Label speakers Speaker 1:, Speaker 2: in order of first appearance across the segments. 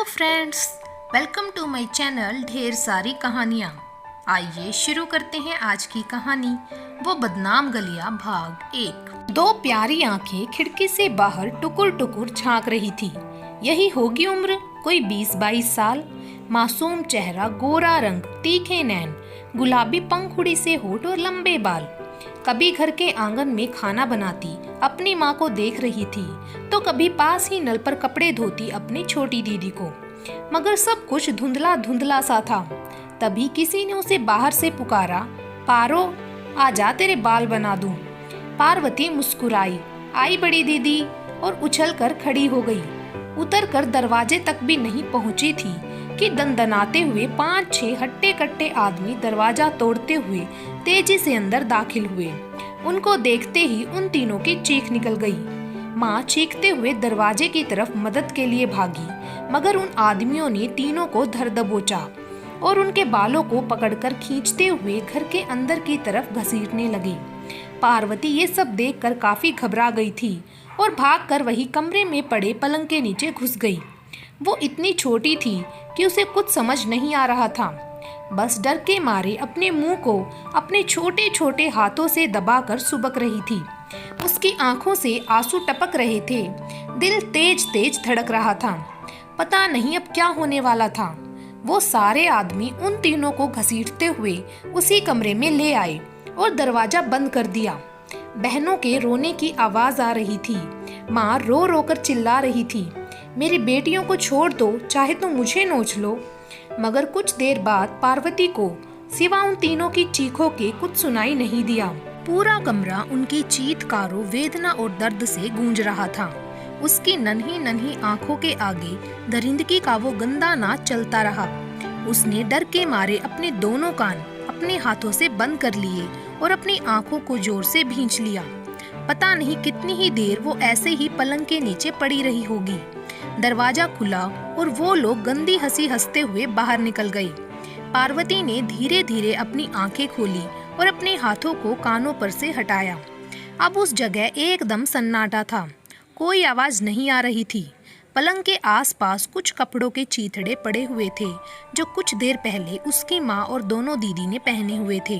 Speaker 1: Friends, welcome to my channel ढेर सारी कहानियाँ। आइए शुरू करते हैं आज की कहानी, वो बदनाम गलियाँ भाग 1। दो प्यारी आंखें खिड़की से बाहर टुकुर टुकुर झांक रही थी। यही होगी उम्र, कोई 20-22 साल। मासूम चेहरा, गोरा रंग, तीखे नैन, गुलाबी पंखुड़ी से होठ और लंबे बाल। कभी घर के आंगन में खाना बनाती अपनी माँ को देख रही थी, तो कभी पास ही नल पर कपड़े धोती अपनी छोटी दीदी को। मगर सब कुछ धुंधला धुंधला सा था। तभी किसी ने उसे बाहर से पुकारा, पारो, आजा तेरे बाल बना दूं। पार्वती मुस्कुराई, आई बड़ी दीदी, और उछल कर खड़ी हो गई। उतर कर दरवाजे तक भी नहीं पहुंची थी कि दंदनाते हुए 5-6 हट्टे कट्टे आदमी दरवाजा तोड़ते हुए तेजी से अंदर दाखिल हुए। उनको देखते ही उन तीनों की चीख निकल गई। माँ चीखते हुए दरवाजे की तरफ मदद के लिए भागी, मगर उन आदमियों ने तीनों को धर दबोचा और उनके बालों को पकड़कर खींचते हुए घर के अंदर की तरफ घसीटने लगे। पार्वती ये सब देखकर काफी घबरा गई थी और भागकर वही कमरे में पड़े पलंग के नीचे घुस गई। वो इतनी छोटी थी कि उसे कुछ समझ नहीं आ रहा था। बस डर के मारे अपने मुंह को अपने छोटे छोटे हाथों से दबाकर सुबक रही थी। उसकी आंखों से आंसू टपक रहे थे। दिल तेज तेज धड़क रहा था। पता नहीं अब क्या होने वाला था। वो सारे आदमी उन तीनों को घसीटते हुए उसी कमरे में ले आए और दरवाजा बंद कर दिया। बहनों के रोने की आवाज आ रही थी। माँ रो रो कर चिल्ला रही थी, मेरी बेटियों को छोड़ दो, चाहे तो मुझे नोच लो। मगर कुछ देर बाद पार्वती को सिवा उन तीनों की चीखों के कुछ सुनाई नहीं दिया। पूरा कमरा उनकी चीत्कारों, वेदना और दर्द से गूंज रहा था। उसकी नन्ही नन्ही आंखों के आगे दरिंदगी का वो गंदा नाच चलता रहा। उसने डर के मारे अपने दोनों कान अपने हाथों से बंद कर लिए और अपनी आंखों को जोर से भींच लिया। पता नहीं कितनी ही देर वो ऐसे ही पलंग के नीचे पड़ी रही होगी। दरवाजा खुला और वो लोग गंदी हंसी हंसते हुए बाहर निकल गए। पार्वती ने धीरे धीरे अपनी आंखें खोली और अपने हाथों को कानों पर से हटाया। अब उस जगह एकदम सन्नाटा था। कोई आवाज नहीं आ रही थी। पलंग के आसपास कुछ कपड़ों के चीथड़े पड़े हुए थे, जो कुछ देर पहले उसकी माँ और दोनों दीदी ने पहने हुए थे।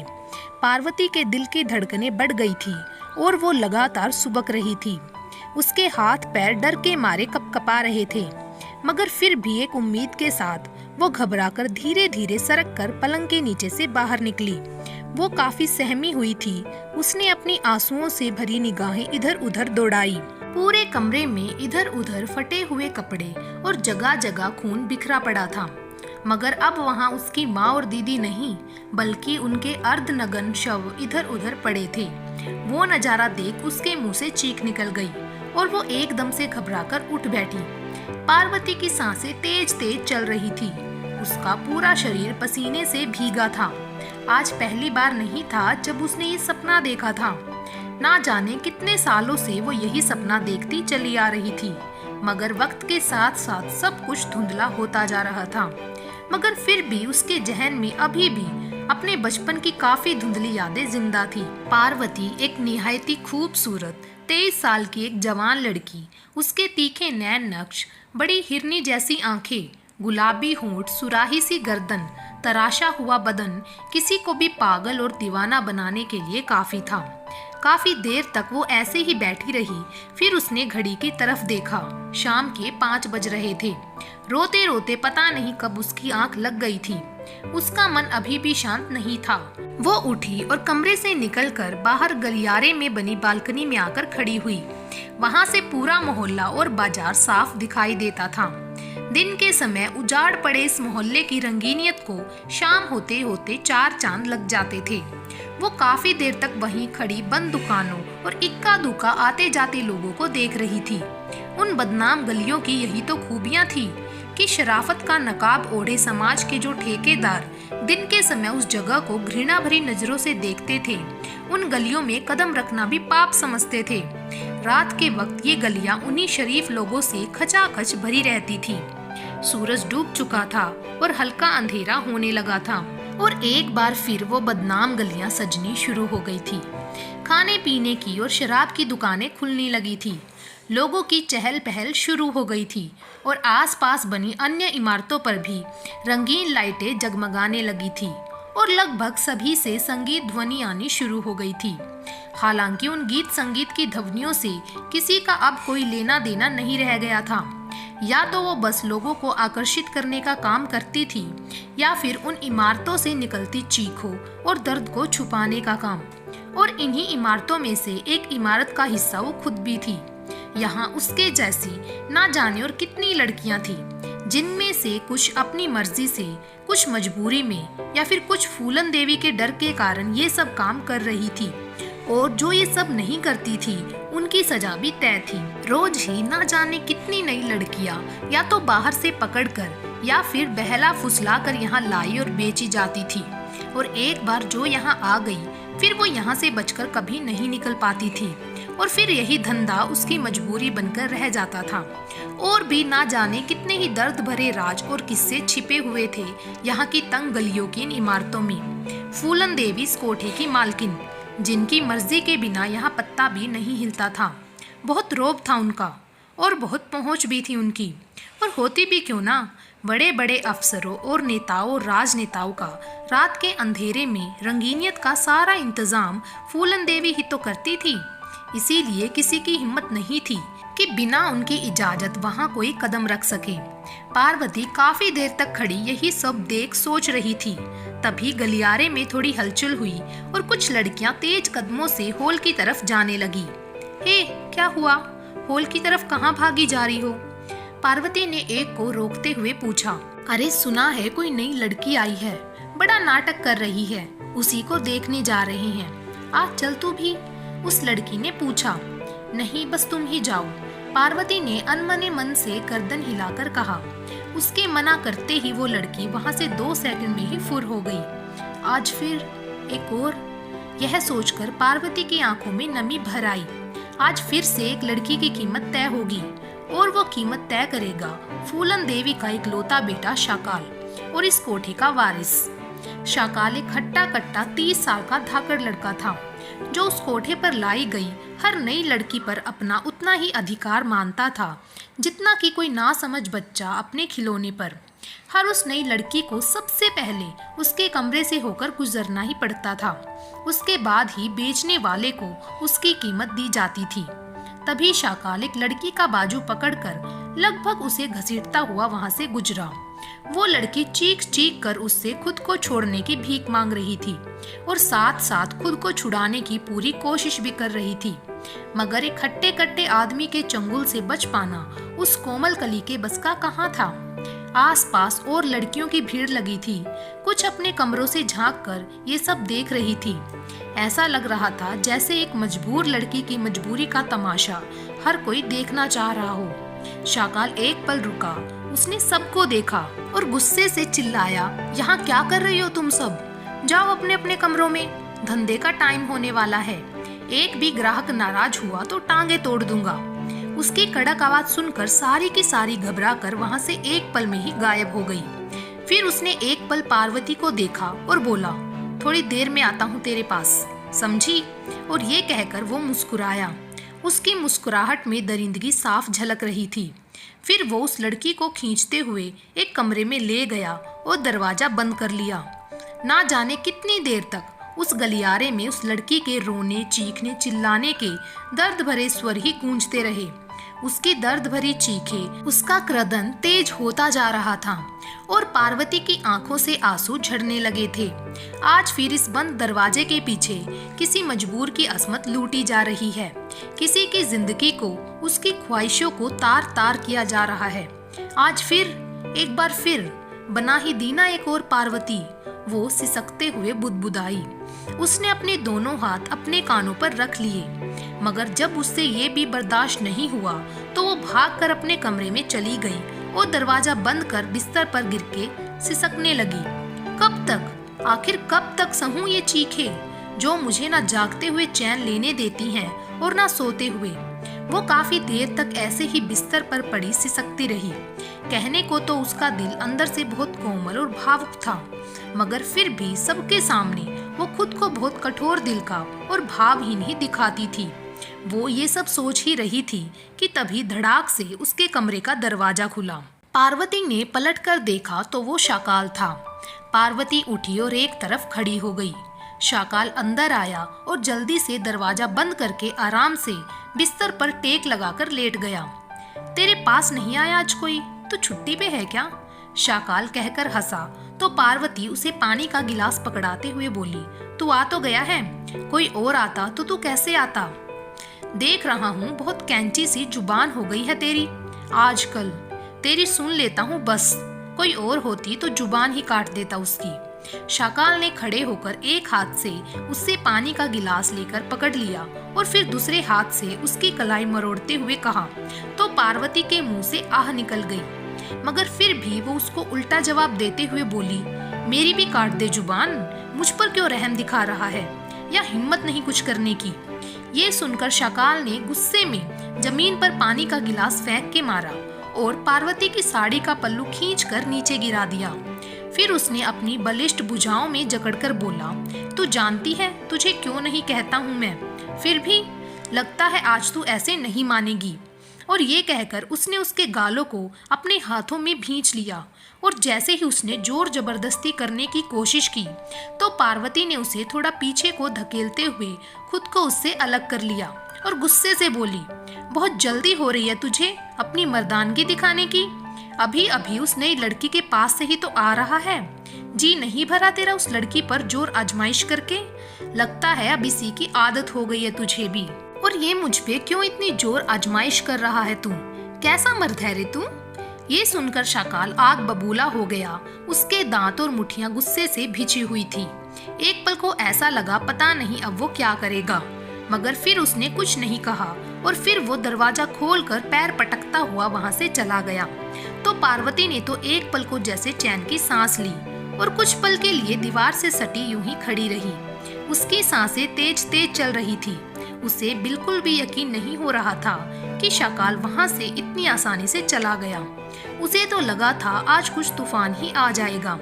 Speaker 1: पार्वती के दिल की धड़कनें बढ़ गई थी और वो लगातार सुबक रही थी। उसके हाथ पैर डर के मारे कपकपा रहे थे, मगर फिर भी एक उम्मीद के साथ वो घबराकर धीरे धीरे सरक कर पलंग के नीचे से बाहर निकली। वो काफी सहमी हुई थी। उसने अपनी आंसुओं से भरी निगाहें इधर उधर दौड़ाई। पूरे कमरे में इधर उधर फटे हुए कपड़े और जगह जगह खून बिखरा पड़ा था, मगर अब वहाँ उसकी माँ और दीदी नहीं, बल्कि उनके अर्धनग्न शव इधर उधर पड़े थे। वो नजारा देख उसके मुंह से चीख निकल गई और वो एकदम से घबराकर उठ बैठी। पार्वती की सांसें तेज तेज चल रही थी। उसका पूरा शरीर पसीने से भीगा था। आज पहली बार नहीं था जब उसने ये सपना देखा था। ना जाने कितने सालों से वो यही सपना देखती चली आ रही थी, मगर वक्त के साथ साथ सब कुछ धुंधला होता जा रहा था। मगर फिर भी उसके जहन में अभी भी अपने बचपन की काफी धुंधली यादें जिंदा थी। पार्वती एक निहायती खूबसूरत 23 साल की एक जवान लड़की। उसके तीखे नैन नक्श, बड़ी हिरनी जैसी आंखें, गुलाबी होंठ, सुराही सी गर्दन, तराशा हुआ बदन किसी को भी पागल और दीवाना बनाने के लिए काफी था। काफी देर तक वो ऐसे ही बैठी रही। फिर उसने घड़ी की तरफ देखा। शाम के 5 बज रहे थे। रोते रोते पता नहीं कब उसकी आंख लग गई थी। उसका मन अभी भी शांत नहीं था। वो उठी और कमरे से निकलकर बाहर गलियारे में बनी बालकनी में आकर खड़ी हुई। वहां से पूरा मोहल्ला और बाजार साफ दिखाई देता था। दिन के समय उजाड़ पड़े इस मोहल्ले की रंगीनियत को शाम होते होते 4 चांद लग जाते थे। वो काफी देर तक वहीं खड़ी बंद दुकानों और इक्का दुक्का आते जाते लोगों को देख रही थी। उन बदनाम गलियों की यही तो खूबियां थी कि शराफत का नकाब ओढ़े समाज के जो ठेकेदार दिन के समय उस जगह को घृणा भरी नजरों से देखते थे, उन गलियों में कदम रखना भी पाप समझते थे। रात के वक्त ये गलियां उन्हीं शरीफ लोगों से खचाखच भरी रहती थी। सूरज डूब चुका था और हल्का अंधेरा होने लगा था और एक बार फिर वो बदनाम गलियां सजनी शुरू हो गई थी। खाने पीने की और शराब की दुकानें खुलने लगी थी। लोगों की चहल पहल शुरू हो गई थी और आसपास बनी अन्य इमारतों पर भी रंगीन लाइटें जगमगाने लगी थी और लगभग सभी से संगीत ध्वनि आनी शुरू हो गई थी। हालांकि उन गीत संगीत की ध्वनियों से किसी का अब कोई लेना देना नहीं रह गया था। या तो वो बस लोगों को आकर्षित करने का काम करती थी या फिर उन इमारतों से निकलती चीखों और दर्द को छुपाने का काम। और इन्हीं इमारतों में से एक इमारत का हिस्सा वो खुद भी थी। यहाँ उसके जैसी ना जाने और कितनी लड़कियां थी, जिनमें से कुछ अपनी मर्जी से, कुछ मजबूरी में या फिर कुछ फूलन देवी के डर के कारण ये सब काम कर रही थी। और जो ये सब नहीं करती थी उनकी सजा भी तय थी। रोज ही ना जाने कितनी नई लड़कियां या तो बाहर से पकड़कर या फिर बहला फुसला कर यहाँ लाई और बेची जाती थी। और एक बार जो यहाँ आ गई फिर वो यहाँ से बचकर कभी नहीं निकल पाती थी और फिर यही धंधा उसकी मजबूरी बनकर रह जाता था। और भी ना जाने कितने ही दर्द भरे राज और किस्से छिपे हुए थे यहाँ की तंग गलियों की इन इमारतों में। फूलन देवी इस कोठे की मालकिन, जिनकी मर्जी के बिना यहाँ पत्ता भी नहीं हिलता था। बहुत रोब था उनका और बहुत पहुँच भी थी उनकी। और होती भी क्यों ना, बड़े बड़े अफसरों और नेताओं और राजनेताओं का रात के अंधेरे में रंगीनियत का सारा इंतजाम फूलन देवी ही तो करती थी। इसीलिए किसी की हिम्मत नहीं थी कि बिना उनकी इजाजत वहां कोई कदम रख सके। पार्वती काफी देर तक खड़ी यही सब देख सोच रही थी। तभी गलियारे में थोड़ी हलचल हुई और कुछ लड़कियां तेज कदमों से हॉल की तरफ जाने लगी। हे, क्या हुआ? हॉल की तरफ कहाँ भागी जा रही हो? पार्वती ने एक को रोकते हुए पूछा। अरे सुना है कोई नई लड़की आई है, बड़ा नाटक कर रही है, उसी को देखने जा रहे हैं। आ चल तू भी, उस लड़की ने पूछा। नहीं, बस तुम ही जाओ, पार्वती ने अनमने मन से गर्दन हिलाकर कहा। उसके मना करते ही वो लड़की वहां से 2 सेकंड में ही फुर हो गई। आज फिर एक और, यह सोचकर पार्वती की आंखों में नमी भर आई। आज फिर से एक लड़की की कीमत तय होगी और वो कीमत तय करेगा फूलन देवी का इकलौता बेटा शाकाल और इस कोठे का वारिस। शाकाल एक हट्टा कट्टा 30 साल का धाकड़ लड़का था, जो उस कोठे पर लाई गई हर नई लड़की पर अपना उतना ही अधिकार मानता था जितना कि कोई नासमझ बच्चा अपने खिलौने पर। हर उस नई लड़की को सबसे पहले उसके कमरे से होकर गुजरना ही पड़ता था। उसके बाद ही बेचने वाले को उसकी कीमत दी जाती थी। तभी शाकाल एक लड़की का बाजू पकड़कर लगभग उसे घसीटता हुआ वहां से गुजरा। वो लड़की चीख चीख कर उससे खुद को छोड़ने की भीख मांग रही थी और साथ साथ खुद को छुड़ाने की पूरी कोशिश भी कर रही थी। मगर एक हट्टे कट्टे आदमी के चंगुल से बच पाना उस कोमल कली के बस का कहाँ था। आसपास और लड़कियों की भीड़ लगी थी। कुछ अपने कमरों से झांक कर ये सब देख रही थी। ऐसा लग रहा था जैसे एक मजबूर लड़की की मजबूरी का तमाशा हर कोई देखना चाह रहा हो। शाकाल एक पल रुका, उसने सबको देखा और गुस्से से चिल्लाया, यहाँ क्या कर रही हो तुम सब? जाओ अपने अपने कमरों में, धंधे का टाइम होने वाला है। एक भी ग्राहक नाराज हुआ तो टांगे तोड़ दूंगा। उसकी कड़क आवाज सुनकर सारी की सारी घबरा कर वहां से एक पल में ही गायब हो गई। फिर उसने एक पल पार्वती को देखा और बोला, थोड़ी देर में आता हूँ तेरे पास, समझी? और ये कहकर वो मुस्कुराया। उसकी मुस्कुराहट में दरिंदगी साफ झलक रही थी। फिर वो उस लड़की को खींचते हुए एक कमरे में ले गया और दरवाजा बंद कर लिया। ना जाने कितनी देर तक उस गलियारे में उस लड़की के रोने, चीखने, चिल्लाने के दर्द भरे स्वर ही गूंजते रहे। उसकी दर्द भरी चीखें, उसका क्रदन तेज होता जा रहा था और पार्वती की आंखों से आंसू झड़ने लगे थे। आज फिर इस बंद दरवाजे के पीछे किसी मजबूर की असमत लूटी जा रही है। किसी की जिंदगी को, उसकी ख्वाहिशों को तार तार किया जा रहा है। आज फिर, एक बार फिर बना ही दीना एक और पार्वती, वो सिसकते हुए बुदबुदाई। उसने अपने दोनों हाथ अपने कानों पर रख लिए, मगर जब उससे ये भी बर्दाश्त नहीं हुआ तो वो भागकर अपने कमरे में चली गई और दरवाजा बंद कर बिस्तर पर गिर के सिसकने लगी। कब तक, आखिर कब तक सहूं ये चीखें जो मुझे ना जागते हुए चैन लेने देती हैं और ना सोते हुए। वो काफी देर तक ऐसे ही बिस्तर पर पड़ी सिसकती रही। कहने को तो उसका दिल अंदर से बहुत कोमल और भावुक था, मगर फिर भी सबके सामने वो खुद को बहुत कठोर दिल का और भावहीन ही दिखाती थी। वो ये सब सोच ही रही थी कि तभी धड़ाक से उसके कमरे का दरवाजा खुला। पार्वती ने पलटकर देखा तो वो शाकाल था। पार्वती उठी और एक तरफ खड़ी हो गई। शाकाल अंदर आया और जल्दी से दरवाजा बंद करके आराम से बिस्तर पर टेक लगाकर लेट गया। तेरे पास नहीं आया आज कोई? तो छुट्टी पे है क्या? शाकाल कहकर हंसा तो पार्वती उसे पानी का गिलास पकड़ाते हुए बोली, तू आ तो गया है, कोई और आता तो तू कैसे आता? देख रहा हूँ बहुत कैंची सी जुबान हो गई है तेरी आजकल। तेरी सुन लेता हूँ बस, कोई और होती तो जुबान ही काट देता उसकी। शाकाल ने खड़े होकर एक हाथ से उससे पानी का गिलास लेकर पकड़ लिया और फिर दूसरे हाथ से उसकी कलाई मरोड़ते हुए कहा तो पार्वती के मुंह से आह निकल गई, मगर फिर भी वो उसको उल्टा जवाब देते हुए बोली, मेरी भी काट दे जुबान, मुझ पर क्यों रहम दिखा रहा है या हिम्मत नहीं कुछ करने की? ये सुनकर शाकाल ने गुस्से में जमीन पर पानी का गिलास फेंक के मारा और पार्वती की साड़ी का पल्लू खींचकर नीचे गिरा दिया। फिर उसने अपनी बलिष्ठ भुजाओं में जकड़कर बोला, तू जानती है तुझे क्यों नहीं कहता हूँ मैं, फिर भी लगता है आज तू ऐसे नहीं मानेगी। और ये कहकर उसने उसके गालों को अपने हाथों में भींच लिया और जैसे ही उसने जोर जबरदस्ती करने की कोशिश की तो पार्वती ने उसे थोड़ा पीछे को धकेलते हुए खुद को उससे अलग कर लिया और गुस्से से बोली, बहुत जल्दी हो रही है तुझे अपनी मर्दानगी दिखाने की? अभी अभी उस नई लड़की के पास से ही तो आ रहा है। जी नहीं भरा तेरा उस लड़की पर जोर आजमाइश करके? लगता है अब इसी की आदत हो गई है तुझे भी। और ये मुझ पे क्यों इतनी जोर आजमाइश कर रहा है तू? कैसा मर्द है रे तू? ये सुनकर शाकाल आग बबूला हो गया। उसके दांत और मुट्ठियां गुस्से से भिजी हुई थी। एक पल को ऐसा लगा पता नहीं अब वो क्या करेगा, मगर फिर उसने कुछ नहीं कहा और फिर वो दरवाजा खोलकर पैर पटकता हुआ वहां से चला गया। तो पार्वती ने तो एक पल को जैसे चैन की सांस ली और कुछ पल के लिए दीवार से सटी यूं ही खड़ी रही। उसकी सांसें तेज तेज चल रही थी। उसे बिल्कुल भी यकीन नहीं हो रहा था कि शाकाल वहां से इतनी आसानी से चला गया। उसे तो लगा था आज कुछ तूफान ही आ जाएगा।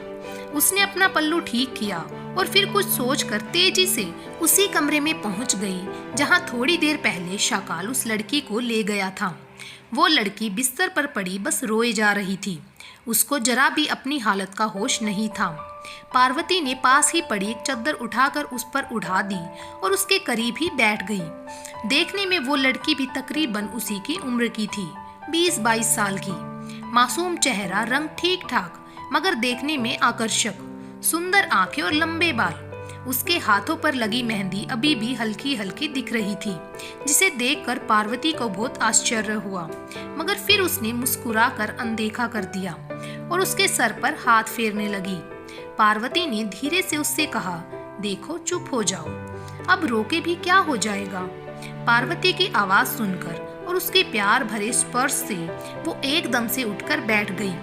Speaker 1: उसने अपना पल्लू ठीक किया और फिर कुछ सोचकर तेजी से उसी कमरे में पहुंच गई जहां थोड़ी देर पहले शाकाल उस लड़की को ले गया था। वो लड़की बिस्तर पर पड़ी बस रोए जा रही थी। उसको जरा भी अपनी हालत का होश नहीं था। पार्वती ने पास ही पड़ी एक चद्दर उठाकर उस पर उठा दी और उसके करीब ही बैठ गई। देखने में वो लड़की भी तकरीबन उसी की उम्र की थी, 20-22 साल की। मासूम चेहरा, रंग ठीक ठाक मगर देखने में आकर्षक, सुंदर आंखें और लंबे बाल। उसके हाथों पर लगी मेहंदी अभी भी हल्की हल्की दिख रही थी, जिसे देखकर पार्वती को बहुत आश्चर्य हुआ, मगर फिर उसने मुस्कुराकर अनदेखा कर दिया और उसके सर पर हाथ फेरने लगी। पार्वती ने धीरे से उससे कहा, देखो चुप हो जाओ, अब रोके भी क्या हो जाएगा। पार्वती की आवाज सुनकर और उसके प्यार भरे स्पर्श से वो एकदम से उठकर बैठ गई।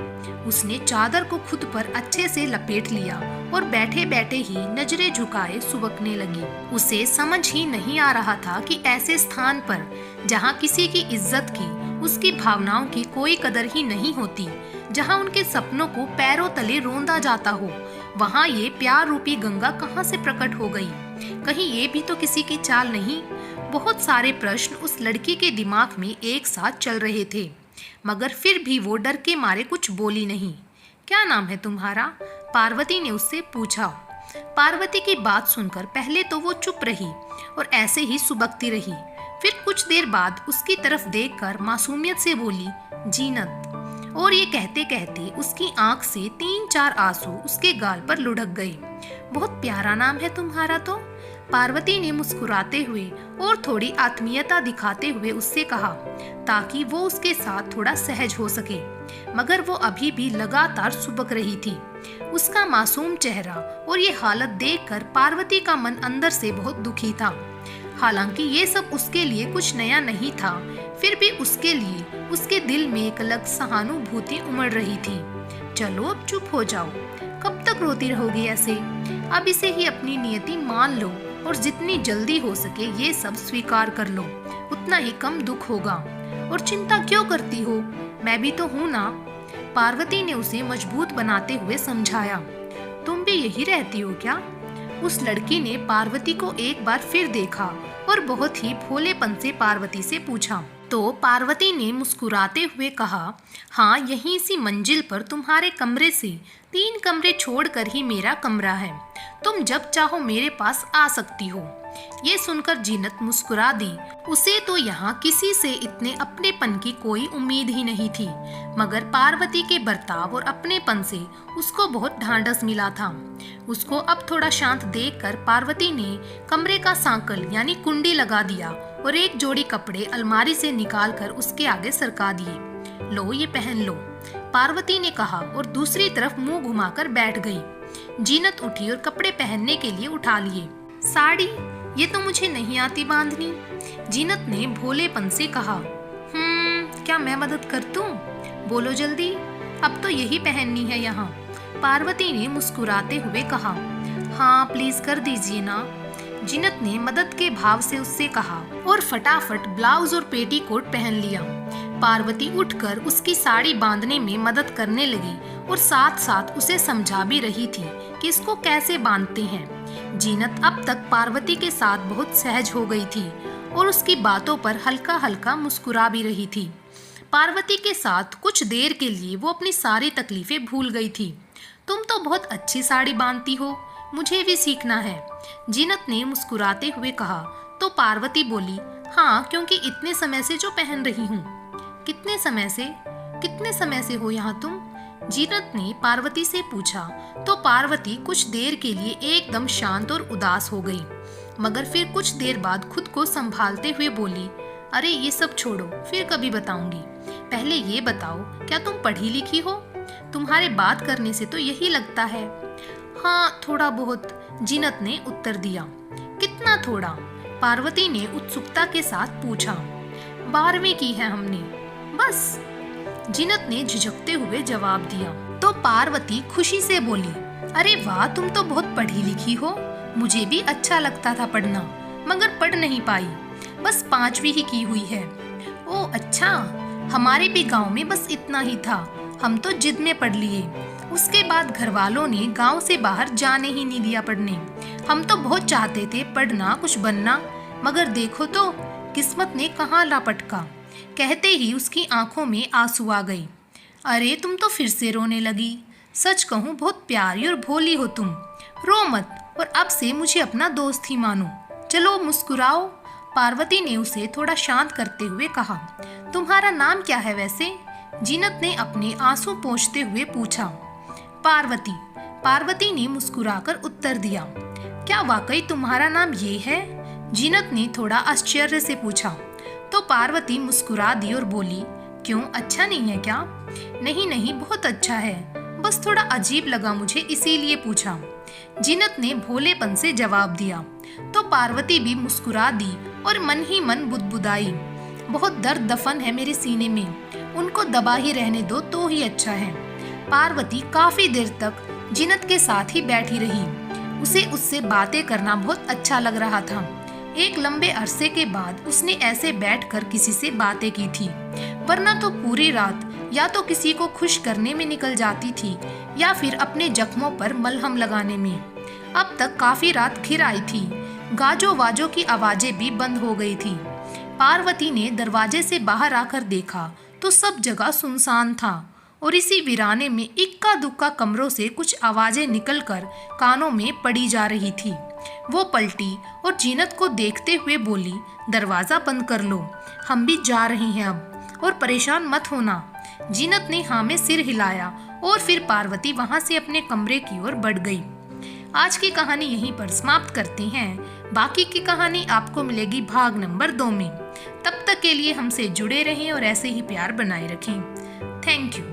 Speaker 1: उसने चादर को खुद पर अच्छे से लपेट लिया और बैठे बैठे ही नजरें झुकाए सुबकने लगी। उसे समझ ही नहीं आ रहा था कि ऐसे स्थान पर जहाँ किसी की इज्जत की, उसकी भावनाओं की कोई कदर ही नहीं होती, जहाँ उनके सपनों को पैरों तले रोंदा जाता हो, वहाँ ये प्यार रूपी गंगा कहाँ से प्रकट हो गई? कहीं ये भी तो किसी की चाल नहीं? बहुत सारे प्रश्न उस लड़की के दिमाग में एक साथ चल रहे थे, मगर फिर भी वो डर के मारे कुछ बोली नहीं। क्या नाम है तुम्हारा? पार्वती ने उससे पूछा। पार्वती की बात सुनकर पहले तो वो चुप रही और ऐसे ही सुबकती रही। फिर कुछ देर बाद उसकी तरफ देखकर मासूमियत से बोली, जीनत। और ये कहते कहते उसकी आंख से 3-4 आंसू उसके गाल पर लुढ़क गए। बहुत प्यारा नाम है तुम्हारा तो, पार्वती ने मुस्कुराते हुए और थोड़ी आत्मीयता दिखाते हुए उससे कहा, ताकि वो उसके साथ थोड़ा सहज हो सके, मगर वो अभी भी लगातार सुबक रही थी। उसका मासूम चेहरा और ये हालत देखकर पार्वती का मन अंदर से बहुत दुखी था। हालांकि ये सब उसके लिए कुछ नया नहीं था, फिर भी उसके लिए उसके दिल में एक अलग सहानुभूति उमड़ रही थी। चलो अब चुप हो जाओ, कब तक रोती रहोगी ऐसे? अब इसे ही अपनी नियति मान लो और जितनी जल्दी हो सके ये सब स्वीकार कर लो, उतना ही कम दुख होगा। और चिंता क्यों करती हो, मैं भी तो हूँ ना। पार्वती ने उसे मजबूत बनाते हुए समझाया। तुम भी यही रहती हो क्या? उस लड़की ने पार्वती को एक बार फिर देखा और बहुत ही भोलेपन से पार्वती से पूछा। तो पार्वती ने मुस्कुराते हुए कहा, हाँ, यहीं सी मंजिल पर तुम्हारे कमरे से 3 कमरे छोड़कर ही मेरा कमरा है। तुम जब चाहो मेरे पास आ सकती हो। ये सुनकर जीनत मुस्कुरा दी। उसे तो यहाँ किसी से इतने अपनेपन की कोई उम्मीद ही नहीं थी, मगर पार्वती के बर्ताव और अपनेपन से उसको बहुत ढांढस मिला था। उसको अब थोड़ा शांत देखकर पार्वती ने कमरे का सांकल यानी कुंडी लगा दिया और एक जोड़ी कपड़े अलमारी से निकालकर उसके आगे सरका दिए। लो, ये पहन लो, पार्वती ने कहा और दूसरी तरफ मुंह घुमाकर बैठ गई। जीनत उठी और कपड़े पहनने के लिए उठा लिए। साड़ी, ये तो मुझे नहीं आती बांधनी, जीनत ने भोलेपन से कहा। क्या मैं मदद कर दूं? बोलो जल्दी, अब तो यही पहननी है यहाँ, पार्वती ने मुस्कुराते हुए कहा। हाँ, प्लीज कर दीजिए ना, जीनत ने मदद के भाव से उससे कहा और फटाफट ब्लाउज और पेटीकोट पहन लिया। पार्वती उठकर उसकी साड़ी बांधने में मदद करने लगी और साथ साथ उसे समझा भी रही थी कि इसको कैसे बांधते हैं। जीनत अब तक पार्वती के साथ बहुत सहज हो गई थी और उसकी बातों पर हल्का हल्का मुस्कुरा भी रही थी। पार्वती के साथ कुछ देर के लिए वो अपनी सारी तकलीफें भूल गई थी। तुम तो बहुत अच्छी साड़ी बांधती हो, मुझे भी सीखना है, जीनत ने मुस्कुराते हुए कहा। तो पार्वती बोली, हाँ, क्योंकि इतने समय से जो पहन रही हूँ। कितने समय से हो यहाँ तुम? जीनत ने पार्वती से पूछा। तो पार्वती कुछ देर के लिए एकदम शांत और उदास हो गई, मगर फिर कुछ देर बाद खुद को संभालते हुए बोली, अरे ये सब छोड़ो, फिर कभी बताऊंगी। पहले ये बताओ, क्या तुम पढ़ी लिखी हो? तुम्हारे बात करने से तो यही लगता है। हाँ, थोड़ा बहुत, जीनत ने उत्तर दिया। कितना थोड़ा? पार्वती ने उत्सुकता के साथ पूछा। 12वीं की है हमने, बस, जीनत ने झिझकते हुए जवाब दिया। तो पार्वती खुशी से बोली, अरे वाह, तुम तो बहुत पढ़ी लिखी हो, मुझे भी अच्छा लगता था पढ़ना, मगर पढ़ नहीं पाई, बस 5वीं ही की हुई है। ओ अच्छा, हमारे भी गांव में बस इतना ही था, हम तो जिद में पढ़ लिए। उसके बाद घर वालों ने गांव से बाहर जाने ही नहीं दिया पढ़ने। हम तो बहुत चाहते थे पढ़ना, कुछ बनना, मगर देखो तो किस्मत ने कहाँ ला पटका। कहते ही उसकी आंखों में आंसू आ गई। अरे तुम तो फिर से रोने लगी। सच कहूँ बहुत प्यारी और भोली हो तुम, रो मत और अब से मुझे अपना दोस्त ही मानो। चलो मुस्कुराओ, पार्वती ने उसे थोड़ा शांत करते हुए कहा। तुम्हारा नाम क्या है वैसे? जीनत ने अपने आंसू पोंछते हुए पूछा। पार्वती, पार्वती ने मुस्कुराकर उत्तर दिया। क्या वाकई तुम्हारा नाम ये है? जीनत ने थोड़ा आश्चर्य से पूछा। तो पार्वती मुस्कुरा दी और बोली, क्यों, अच्छा नहीं है क्या? नहीं नहीं, बहुत अच्छा है, बस थोड़ा अजीब लगा मुझे, इसीलिए पूछा, जीनत ने भोलेपन से जवाब दिया। तो पार्वती भी मुस्कुरा दी और मन ही मन बुदबुदाई, बहुत दर्द दफन है मेरे सीने में, उनको दबा ही रहने दो तो ही अच्छा है। पार्वती काफी देर तक जीनत के साथ ही बैठी रही। उसे उससे बातें करना बहुत अच्छा लग रहा था। एक लंबे अरसे के बाद उसने ऐसे बैठकर किसी से बातें की थी, वरना तो पूरी रात या तो किसी को खुश करने में निकल जाती थी या फिर अपने जख्मों पर मलहम लगाने में। अब तक काफी रात घिर आई थी, गाजो वाजो की आवाजें भी बंद हो गई थी। पार्वती ने दरवाजे से बाहर आकर देखा तो सब जगह सुनसान था और इसी वीराने में इक्का दुक्का कमरों से कुछ आवाजें निकलकर कानों में पड़ी जा रही थी। वो पलटी और जीनत को देखते हुए बोली, दरवाजा बंद कर लो, हम भी जा रहे हैं अब, और परेशान मत होना। जीनत ने हाँ में सिर हिलाया और फिर पार्वती वहां से अपने कमरे की ओर बढ़ गई। आज की कहानी यहीं पर समाप्त करते हैं। बाकी की कहानी आपको मिलेगी भाग नंबर 2 में। तब तक के लिए हमसे जुड़े रहें और ऐसे ही प्यार बनाए रखें। Thank you.